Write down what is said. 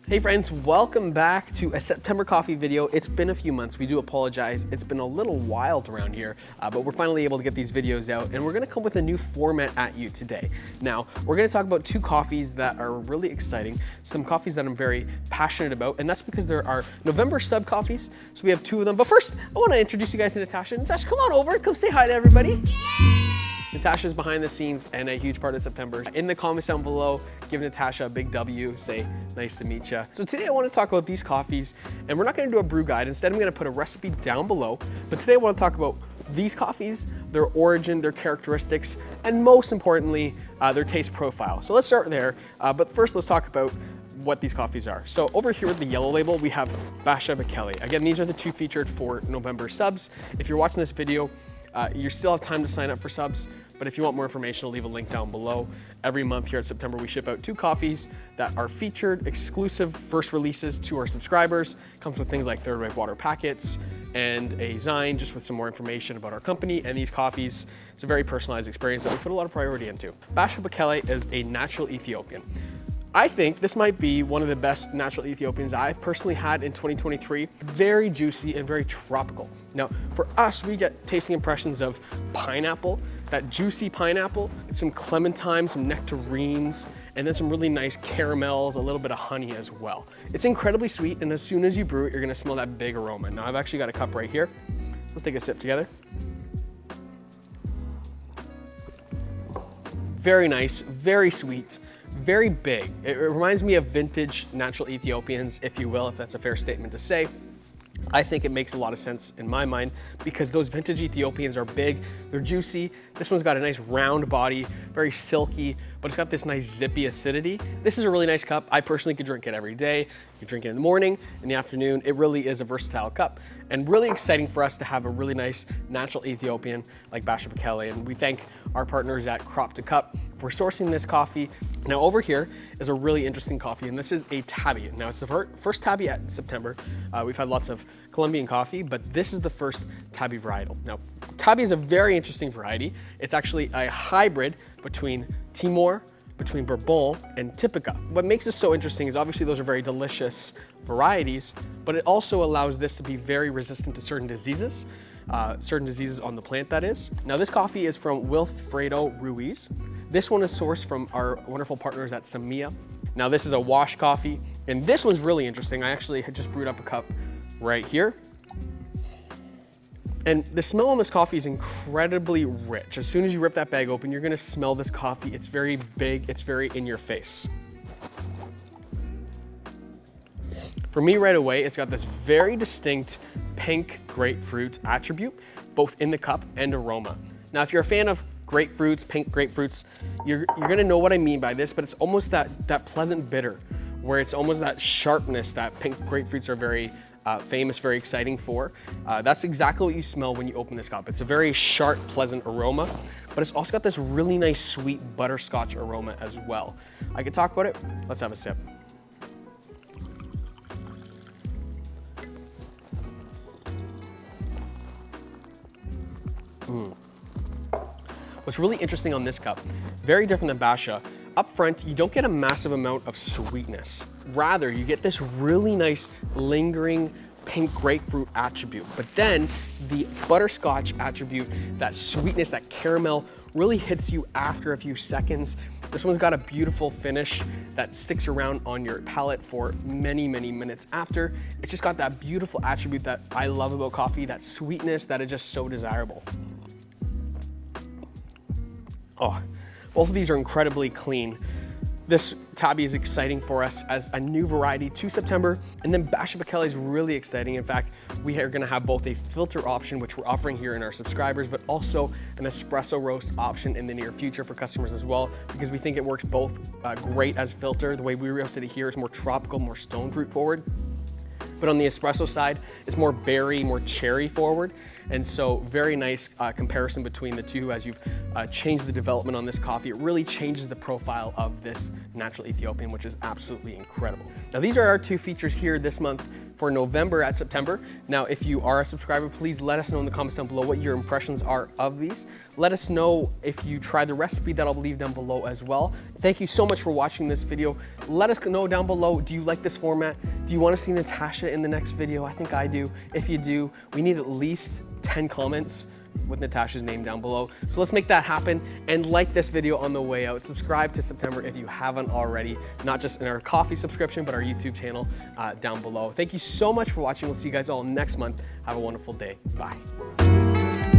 Hey friends, welcome back to a September coffee video. It's been a few months, we do apologize. It's been a little wild around here, but we're finally able to get these videos out and we're gonna come with a new format at you today. Now, we're gonna talk about two coffees that are really exciting, some coffees that I'm very passionate about, and that's because there are November sub coffees, so we have two of them. But first, I wanna introduce you guys to Natasha. Natasha, come on over, come say hi to everybody. Natasha's behind the scenes and a huge part of September. In the comments down below, give Natasha a big W, say nice to meet you. So today I want to talk about these coffees, and we're not going to do a brew guide. Instead, I'm going to put a recipe down below. But today I want to talk about these coffees, their origin, their characteristics, and most importantly, their taste profile. So let's start there. But first, let's talk about what these coffees are. So over here with the yellow label, we have Basha Bekele. Again, these are the two featured for November subs. If you're watching this video, you still have time to sign up for subs, but if you want more information, I'll leave a link down below. Every month here at September, we ship out two coffees that are featured, exclusive first releases to our subscribers. Comes with things like third wave water packets and a Zine, just with some more information about our company and these coffees. It's a very personalized experience that we put a lot of priority into. Basha Bekele is a natural Ethiopian. I think this might be one of the best natural Ethiopians I've personally had in 2023. Very juicy and very tropical. Now, for us, we get tasting impressions of pineapple, that juicy pineapple, some clementine, some nectarines, and then some really nice caramels, a little bit of honey as well. It's incredibly sweet, and as soon as you brew it, you're gonna smell that big aroma. Now, I've actually got a cup right here. Let's take a sip together. Very nice, very sweet. Very big. It reminds me of vintage natural Ethiopians, if you will, if that's a fair statement to say. I think it makes a lot of sense in my mind because those vintage Ethiopians are big, they're juicy. This one's got a nice round body, very silky, but it's got this nice zippy acidity. This is a really nice cup. I personally could drink it every day. You could drink it in the morning, in the afternoon. It really is a versatile cup and really exciting for us to have a really nice natural Ethiopian like Basha Bekele. And we thank our partners at Crop to Cup for sourcing this coffee. Now over here is a really interesting coffee, and this is a Tabi. Now it's the first Tabi at September. We've had lots of Colombian coffee, but this is the first Tabi varietal. Now, Tabi is a very interesting variety. It's actually a hybrid between Timor, between Bourbon and Typica. What makes this so interesting is obviously those are very delicious varieties, but it also allows this to be very resistant to certain diseases on the plant, that is. Now this coffee is from Wilfredo Ruiz. This one is sourced from our wonderful partners at Samia. Now this is a wash coffee, and this one's really interesting. I actually had just brewed up a cup right here. And the smell on this coffee is incredibly rich. As soon as you rip that bag open, you're gonna smell this coffee. It's very big, it's very in your face. For me right away, it's got this very distinct pink grapefruit attribute, both in the cup and aroma. Now, if you're a fan of grapefruits, pink grapefruits, you're gonna know what I mean by this, but it's almost that pleasant bitter, where it's almost that sharpness that pink grapefruits are very famous, very exciting for. That's exactly what you smell when you open this cup. It's a very sharp, pleasant aroma, but it's also got this really nice, sweet butterscotch aroma as well. I could talk about it. Let's have a sip. What's really interesting on this cup, very different than Basha, up front, you don't get a massive amount of sweetness. Rather, you get this really nice lingering pink grapefruit attribute. But then the butterscotch attribute, that sweetness, that caramel really hits you after a few seconds. This one's got a beautiful finish that sticks around on your palate for many, many minutes after. It's just got that beautiful attribute that I love about coffee, that sweetness that is just so desirable. Oh, both of these are incredibly clean. This Tabi is exciting for us as a new variety to September. And then Basha Bekele is really exciting. In fact, we are gonna have both a filter option, which we're offering here in our subscribers, but also an espresso roast option in the near future for customers as well, because we think it works both great as filter. The way we roasted it here is more tropical, more stone fruit forward. But on the espresso side, it's more berry, more cherry forward. And so very nice comparison between the two as you've changed the development on this coffee. It really changes the profile of this natural Ethiopian, which is absolutely incredible. Now these are our two features here this month for November at September. Now, if you are a subscriber, please let us know in the comments down below what your impressions are of these. Let us know if you tried the recipe that I'll leave down below as well. Thank you so much for watching this video. Let us know down below, do you like this format? Do you want to see Natasha in the next video? I think I do. If you do, we need at least 10 comments with Natasha's name down below. So let's make that happen, and like this video on the way out. Subscribe to September if you haven't already, not just in our coffee subscription, but our YouTube channel down below. Thank you so much for watching. We'll see you guys all next month. Have a wonderful day. Bye.